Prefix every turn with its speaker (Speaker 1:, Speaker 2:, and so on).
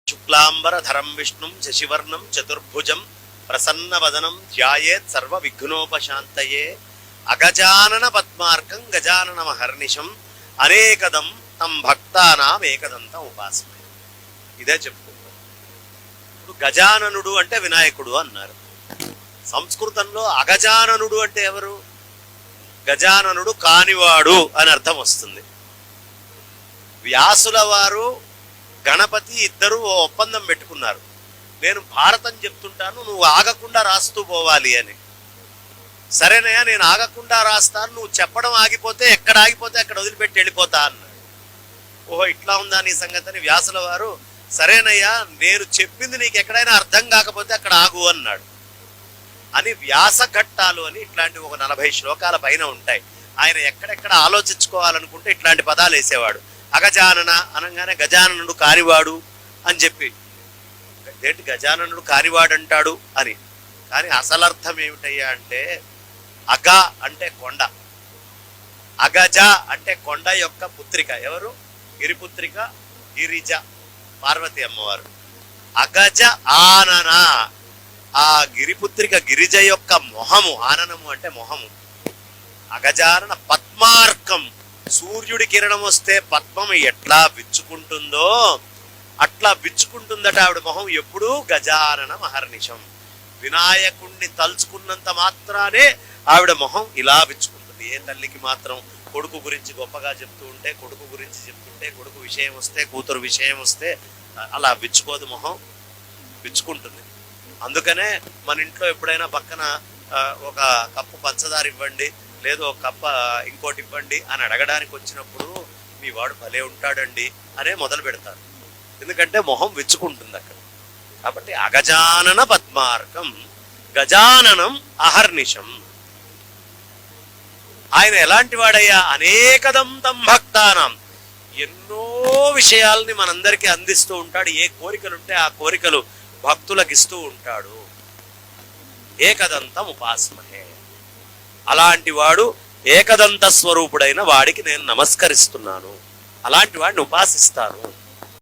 Speaker 1: శుక్లాంబరధరం విష్ణుం శశివర్ణం చతుర్భుజం ప్రసన్నవదనం ధ్యాయేత్ సర్వ విఘ్నోపశాంతయే అగజానన పద్మార్కం గజాననమహర్నిశం అనేకదం తం భక్తానాం ఏకదంతం ఉపాసమే. ఇదే చెప్పుకుంటాం. ఇప్పుడు గజాననుడు అంటే వినాయకుడు అన్నారు. సంస్కృతంలో అగజాననుడు అంటే ఎవరు? గజాననుడు కానివాడు అని అర్థం వస్తుంది. వ్యాసుల వారు గణపతి ఇద్దరు ఓ ఒప్పందం పెట్టుకున్నారు. నేను భారతం చెప్తుంటాను, నువ్వు ఆగకుండా రాస్తూ పోవాలి అని. సరేనయ్యా, నేను ఆగకుండా రాస్తాను, నువ్వు చెప్పడం ఆగిపోతే ఎక్కడ ఆగిపోతే అక్కడ వదిలిపెట్టి వెళ్ళిపోతా అన్నాడు. ఓహో, ఇట్లా ఉందా నీ సంగతి అని వ్యాసుల వారు, సరేనయ్యా నేను చెప్పింది నీకు ఎక్కడైనా అర్థం కాకపోతే అక్కడ ఆగు అన్నాడు. అని వ్యాస ఘట్టాలు అని ఇట్లాంటి ఒక 40 శ్లోకాల పైన ఉంటాయి. ఆయన ఎక్కడెక్కడ ఆలోచించుకోవాలనుకుంటే ఇట్లాంటి పదాలు వేసేవాడు. అగజానన అనగానే గజాననుడు కానివాడు అని చెప్పి, ఏంటి గజాననుడు కానివాడు అంటాడు అని. కానీ అసలర్థం ఏమిటయ్యా అంటే, అగ అంటే కొండ, అగజ అంటే కొండ యొక్క పుత్రిక. ఎవరు? గిరిపుత్రిక గిరిజ, పార్వతి అమ్మవారు. అగజ ఆనన, ఆ గిరిపుత్రిక గిరిజ యొక్క మొహము, ఆననము అంటే మొహము. అగజానన పద్మార్కం, సూర్యుడి కిరణం వస్తే పద్మం ఎట్లా విచ్చుకుంటుందో అట్లా విచ్చుకుంటుందట ఆవిడ మొహం ఎప్పుడూ. గజానన మహర్నిశం, వినాయకుణ్ణి తలుచుకున్నంత మాత్రానే ఆవిడ మొహం ఇలా విచ్చుకుంటుంది. ఏ తల్లికి మాత్రం కొడుకు గురించి గొప్పగా చెప్తూ ఉంటే, కొడుకు గురించి చెప్తుంటే, కొడుకు విషయం వస్తే, కూతురు విషయం వస్తే అలా విచ్చుకోదు, మొహం విచ్చుకుంటుంది. అందుకనే మన ఇంట్లో ఎప్పుడైనా పక్కన ఒక కప్పు పంచదార ఇవ్వండి, లేదు ఒక కప్ప ఇంకోటి ఇవ్వండి అని అడగడానికి వచ్చినప్పుడు మీ వాడు భలే ఉంటాడండి అనే మొదలు పెడతారు. ఎందుకంటే మొహం విచ్చుకుంటుంది అక్కడ. కాబట్టి అగజానన పద్మార్కం గజాననం అహర్నిశం. ఆయన ఎలాంటి వాడయ్యా? అనేకదం తం భక్తానం, ఎన్నో విషయాల్ని మనందరికీ అందిస్తూ ఉంటాడు. ఏ కోరికలుంటే ఆ కోరికలు భక్తులకు ఇస్తూ ఉంటాడు. ఏకదంతం ఉపాస్మహే. అలాంటి వాడు ఏకదంత స్వరూపుడైన వాడికి నేను నమస్కరిస్తున్నాను, అలాంటి వాడిని ఉపాసిస్తాను.